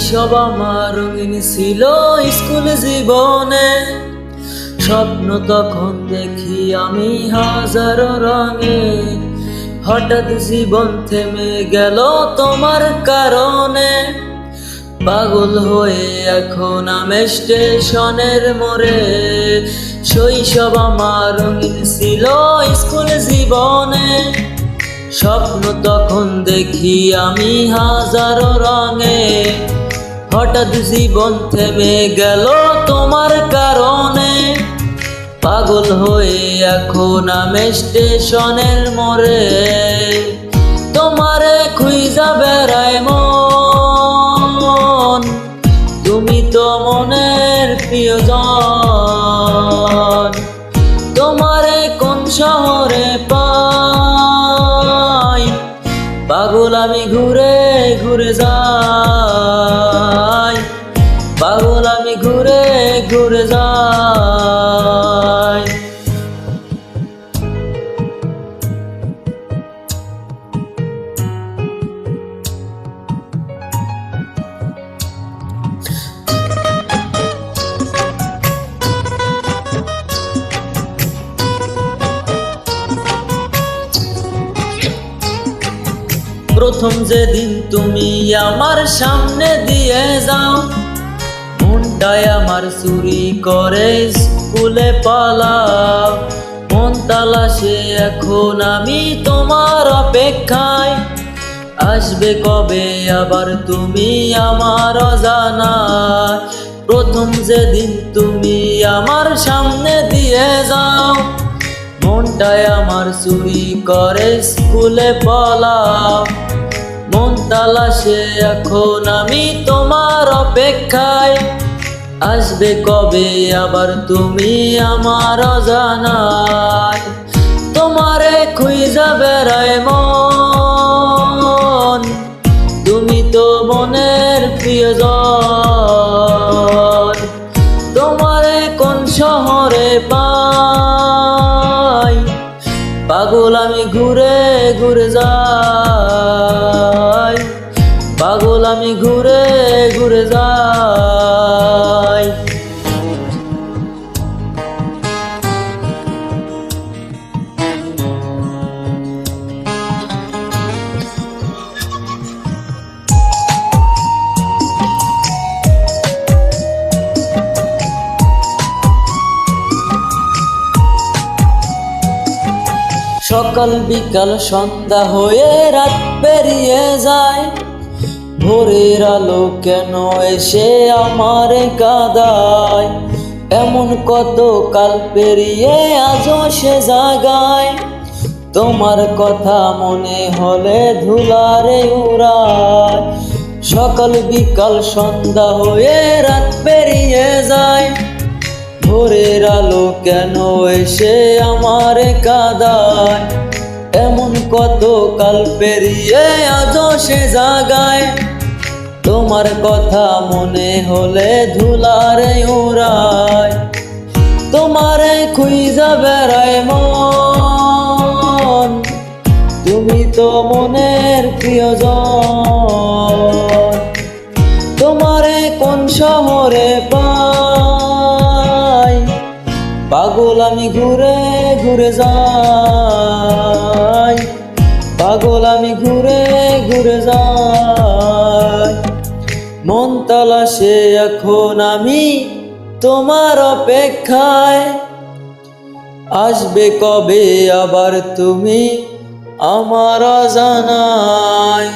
শৈশব আমার রঙিন ছিল স্কুল জীবনে, স্বপ্ন তখন দেখি আমি হাজারো রঙে। হঠাৎ জীবন থেমে গেল তোমার কারণে, পাগল হয়ে এখন আমি স্টেশনের মোড়ে। শৈশব আমার রঙিন ছিল স্কুল জীবনে, স্বপ্ন তখন দেখি আমি হাজারো রঙে। হঠাৎ জীবন থেমে গেল তোমার কারণে, পাগল হয়ে এখন আমি স্টেশনের মোড়ে। তোমারে খুঁজা বেড়ায় মন, তুমি তো মনের প্রিয়জন। তোমারে কোন শহরে পাই, পাগল আমি ঘুরে ঘুরে যাই, পাগল আমি ঘুরে ঘুরে যাই। প্রথম যেদিন তুমি আমার সামনে দিয়ে যাও, মনটাই আমার চুরি করে স্কুলে পালাও। মন তালাশে এখন আমি তোমার অপেক্ষায়, আসবে কবে আবার তুমি আমার অজানায়। প্রথম যেদিন তুমি আমার সামনে দিয়ে যাও, মনটাই আমার চুরি করে স্কুলে পালাও। মন তালাশে এখন আমি তোমার অপেক্ষায়, আসবে কবে আবার তুমি আমার অজানায়। তোমারে খুঁজা বেড়ায় মন, তুমি তো মনের প্রিয়জন। তোমারে কোন শহরে পাই, পাগল আমি ঘুরে ঘুরে যাই, পাগল আমি ঘুরে ঘুরে যাই। সকাল বিকাল সন্ধ্যা হয়ে রাত পেরিয়ে যায়, ভোরের আলো কেন এসে আমারে কাঁদায়। এমন কত কাল পেরিয়ে আজও সে জাগায়, তোমার কথা মনে হলে ধুলারে উড়ায়। সকাল বিকাল সন্ধ্যা হয়ে রাত পেরিয়ে যায়, ভোরের আলো কেন এসে আমারে কাঁদায়। এমন কত কাল পেরিয়ে আজও সে জাগায়, তোমার কথা মনে হলে ধুলারে উড়ায়। তোমারে খুঁজা বেড়ায় মন, তুমি তো মনের প্রিয়জন। তোমারে কোন শহরে পাই, পাগল আমি ঘুরে ঘুরে যাই, পাগল আমি ঘুরে ঘুরে যাই। মন তালাশে এখন আমি তোমার অপেক্ষায়, আসবে কবে আবার তুমি আমার অজানায়।